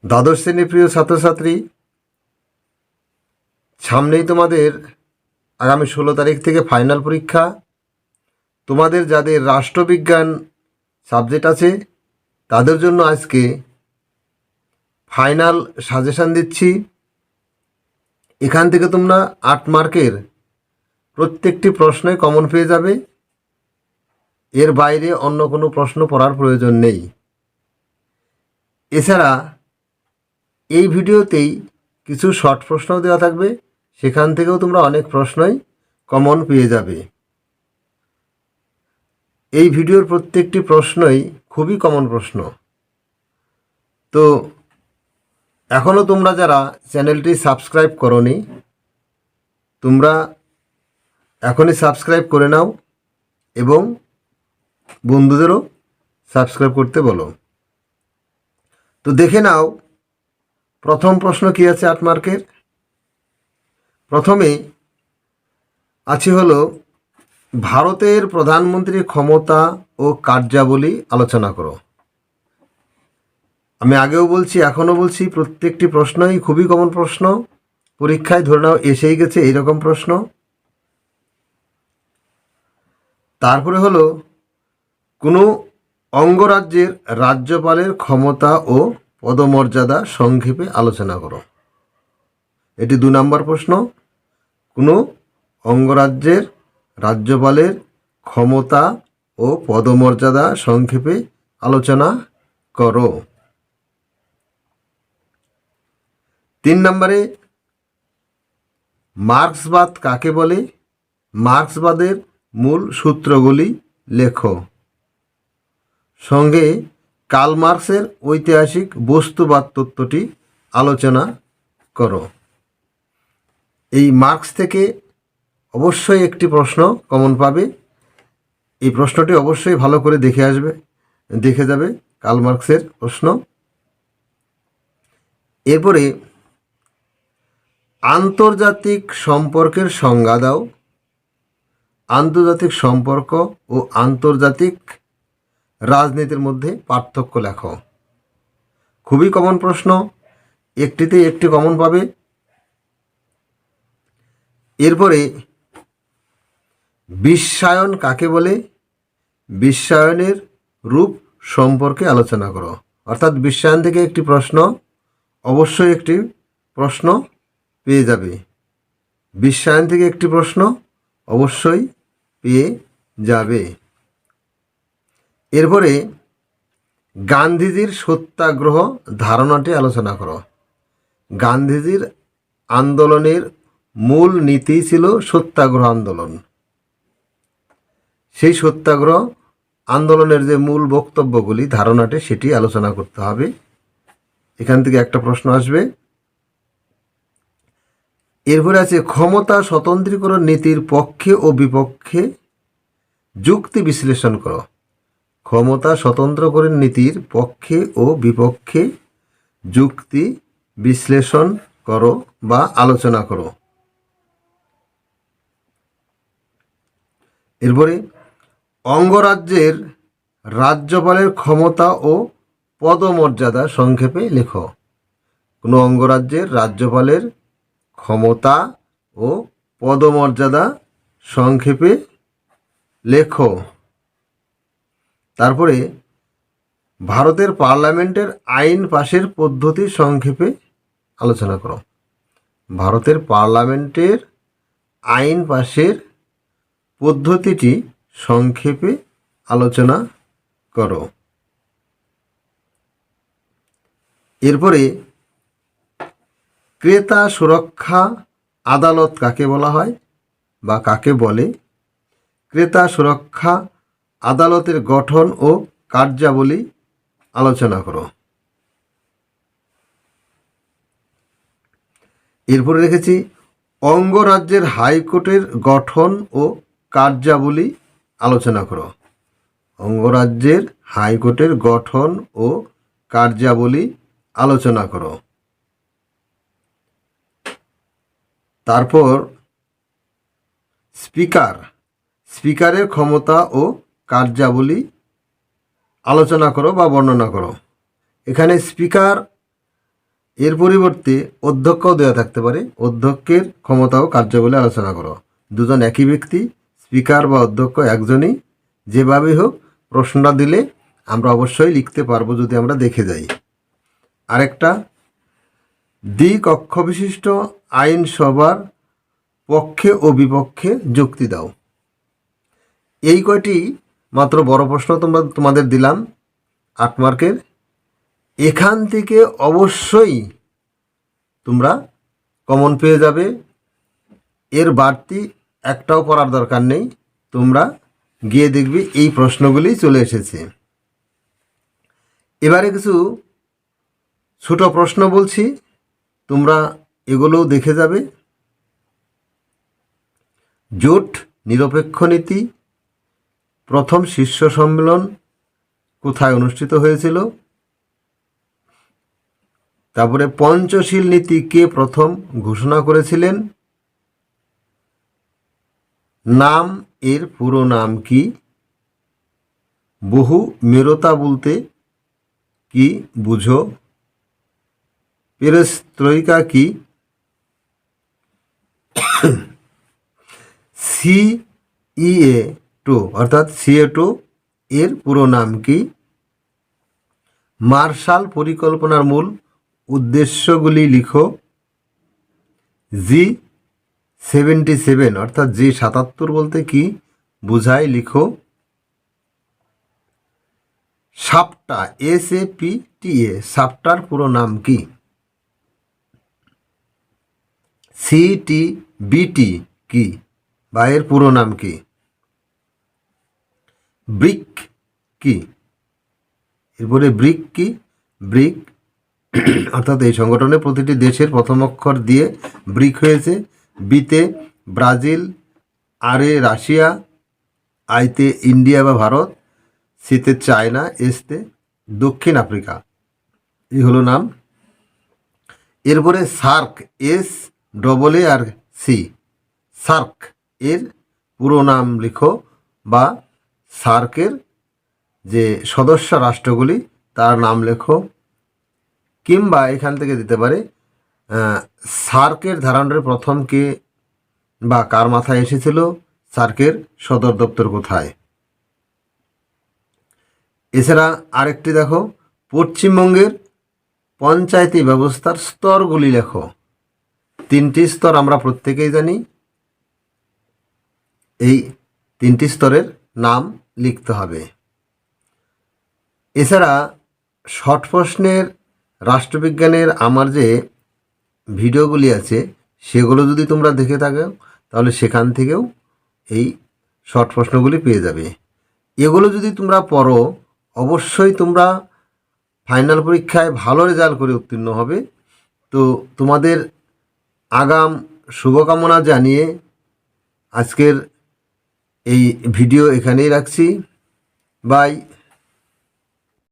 দ্বাদশ শ্রেণীর প্রিয় ছাত্রছাত্রী, সামনেই তোমাদের আগামী 16 তারিখ থেকে ফাইনাল পরীক্ষা। তোমাদের যাদের রাষ্ট্রবিজ্ঞান সাবজেক্ট আছে তাদের জন্য আজকে ফাইনাল সাজেশান দিচ্ছি। এখান থেকে তোমরা 8 মার্কের প্রত্যেকটি প্রশ্নই কমন পেয়ে যাবে। এর বাইরে অন্য কোনো প্রশ্ন পড়ার প্রয়োজন নেই। এছাড়া এই ভিডিওতেই কিছু শর্ট প্রশ্ন দেওয়া থাকবে, সেখান থেকেও তোমরা অনেক প্রশ্নই কমন পেয়ে যাবে। এই ভিডিওর প্রত্যেকটি প্রশ্নই খুবই কমন প্রশ্ন। তো এখনও তোমরা যারা চ্যানেলটি সাবস্ক্রাইব করোনি, তোমরা এখনই সাবস্ক্রাইব করে নাও এবং বন্ধুদেরও সাবস্ক্রাইব করতে বলো। তো দেখে নাও প্রথম প্রশ্ন কি আছে 8 মার্কের। প্রথমে আছে হলো ভারতের প্রধানমন্ত্রীর ক্ষমতা ও কার্যাবলী আলোচনা করো। আমি আগেও বলছি, এখনও বলছি, প্রত্যেকটি প্রশ্নই খুবই কমন প্রশ্ন। পরীক্ষায় ধরে নাও এসেই গেছে এইরকম প্রশ্ন। তারপরে হলো কোনো অঙ্গরাজ্যের রাজ্যপালের ক্ষমতা ও পদমর্যাদা সংক্ষেপে আলোচনা করো। এটি 2 নম্বর প্রশ্ন। কোনো অঙ্গরাজ্যের রাজ্যপালের ক্ষমতা ও পদমর্যাদা সংক্ষেপে আলোচনা করো। 3 নম্বরে মার্ক্সবাদ কাকে বলে? মার্ক্সবাদের মূল সূত্রগুলি লেখো। সঙ্গে কার্ল মার্ক্সের ঐতিহাসিক বস্তুবাদ তত্ত্বটি আলোচনা করো। এই মার্ক্স থেকে অবশ্যই একটি প্রশ্ন কমন পাবে। এই প্রশ্নটি অবশ্যই ভালো করে দেখে যাবে কার্ল মার্ক্সের প্রশ্ন। এরপরে আন্তর্জাতিক সম্পর্কের সংজ্ঞা দাও। আন্তর্জাতিক সম্পর্ক ও আন্তর্জাতিক রাজনীতির মধ্যে পার্থক্য লেখো। খুবই কমন প্রশ্ন, একটিতে একটি কমন পাবে। এরপরে বিশ্বায়ন কাকে বলে? বিশ্বায়নের রূপ সম্পর্কে আলোচনা করো। অর্থাৎ বিশ্বায়ন থেকে একটি প্রশ্ন, অবশ্যই একটি প্রশ্ন পেয়ে যাবে। বিশ্বায়ন থেকে একটি প্রশ্ন অবশ্যই পেয়ে যাবে। এরপরে গান্ধীজির সত্যাগ্রহ ধারণাটি আলোচনা করো। গান্ধীজির আন্দোলনের মূল নীতি ছিল সত্যাগ্রহ আন্দোলন। সেই সত্যাগ্রহ আন্দোলনের যে মূল বক্তব্যগুলি, ধারণাটি, সেটি আলোচনা করতে হবে। এখান থেকে একটা প্রশ্ন আসবে। এরপরে আছে ক্ষমতা স্বতন্ত্রীকরণ নীতির পক্ষে ও বিপক্ষে যুক্তি বিশ্লেষণ করো। ক্ষমতা স্বতন্ত্রকরণ নীতির পক্ষে ও বিপক্ষে যুক্তি বিশ্লেষণ করো বা আলোচনা করো। এরপরে অঙ্গরাজ্যের রাজ্যপালের ক্ষমতা ও পদমর্যাদা সংক্ষেপে লেখো। কোনো অঙ্গরাজ্যের রাজ্যপালের ক্ষমতা ও পদমর্যাদা সংক্ষেপে লেখো। তারপরে ভারতের পার্লামেন্টের আইন পাশের পদ্ধতি সংক্ষেপে আলোচনা করো। ভারতের পার্লামেন্টের আইন পাশের পদ্ধতিটি সংক্ষেপে আলোচনা করো। এরপরে ক্রেতা সুরক্ষা আদালত কাকে বলা হয় বা কাকে বলে? ক্রেতা সুরক্ষা আদালতের গঠন ও কার্যাবলী আলোচনা করো। এরপরে রেখেছি অঙ্গরাজ্যের হাইকোর্টের গঠন ও কার্যাবলী আলোচনা করো। অঙ্গরাজ্যের হাইকোর্টের গঠন ও কার্যাবলী আলোচনা করো। তারপর স্পিকারের ক্ষমতা ও কার্যাবলী আলোচনা করো বা বর্ণনা করো। এখানে স্পিকার এর পরিবর্তে অধ্যক্ষও দেওয়া থাকতে পারে। অধ্যক্ষের ক্ষমতা ও কার্যাবলী আলোচনা করো। দুজন একই ব্যক্তি, স্পিকার বা অধ্যক্ষ একজনই। যেভাবেই হোক প্রশ্নটা দিলে আমরা অবশ্যই লিখতে পারবো যদি আমরা দেখে যাই। আরেকটা, দ্বিকক্ষ বিশিষ্ট আইনসভার পক্ষে ও বিপক্ষে যুক্তি দাও। এই কয়টি মাত্র বড় প্রশ্ন তোমাদের দিলাম 8 মার্কের। এখান থেকে অবশ্যই তোমরা কমন পেয়ে যাবে। এর বাড়তি একটাও পড়ার দরকার নেই, তোমরা গিয়ে দেখবে এই প্রশ্নগুলি চলে এসেছে। এবারে কিছু ছোট প্রশ্ন বলছি, তোমরা এগুলোও দেখে যাবে। জোট নিরপেক্ষ নীতি প্রথম শীর্ষ সম্মেলন কোথায় অনুষ্ঠিত হয়েছিল? তারপরে পঞ্চশীল নীতি কে প্রথম ঘোষণা করেছিলেন? নাম এর পুরো নাম কি? বহু মেরুতা বলতে কি বুঝো? পেরেস্ত্রয়িকা কি? CEA2 অর্থাৎ CA2 এর পুরো নাম কি? মার্শাল পরিকল্পনার মূল উদ্দেশ্যগুলি লিখো। G77 অর্থাৎ G77 বলতে কি বুঝায় লিখো। সাপটা SAPTA সাপটার পুরো নাম কি? CTBT কি বা এর পুরো নাম কি? ব্রিক কি? এরপরে ব্রিক কি? ব্রিক অর্থাৎ এই সংগঠনের প্রতিটি দেশের প্রথম অক্ষর দিয়ে ব্রিক হয়েছে। বিতে ব্রাজিল, আরে রাশিয়া, আইতে ইন্ডিয়া বা ভারত, সিতে চায়না, এসতে দক্ষিণ আফ্রিকা। এই হলো নাম। এরপরে সার্ক SAARC সার্ক এর পুরো নাম লিখো বা সার্কের যে সদস্য রাষ্ট্রগুলি তার নাম লেখো। কিংবা এখান থেকে দিতে পারে সার্কের ধারণের প্রথম কে বা কার মাথায় এসেছিল? সার্কের সদর দপ্তর কোথায়? এছাড়া আরেকটি দেখো, পশ্চিমবঙ্গের পঞ্চায়েতি ব্যবস্থার স্তরগুলি লেখো। 3টি স্তর আমরা প্রত্যেকেই জানি, এই 3টি স্তরের নাম লিখতে হবে। এছাড়া শর্ট প্রশ্নের রাষ্ট্রবিজ্ঞানের আমার যে ভিডিওগুলি আছে সেগুলো যদি তোমরা দেখে থাকো তাহলে সেখান থেকেও এই শর্ট প্রশ্নগুলি পেয়ে যাবে। এগুলো যদি তোমরা পড়ো অবশ্যই তোমরা ফাইনাল পরীক্ষায় ভালো রেজাল্ট করে উত্তীর্ণ হবে। তো তোমাদের আগাম শুভকামনা জানিয়ে আজকের এই ভিডিও এখানেই রাখছি। বাই।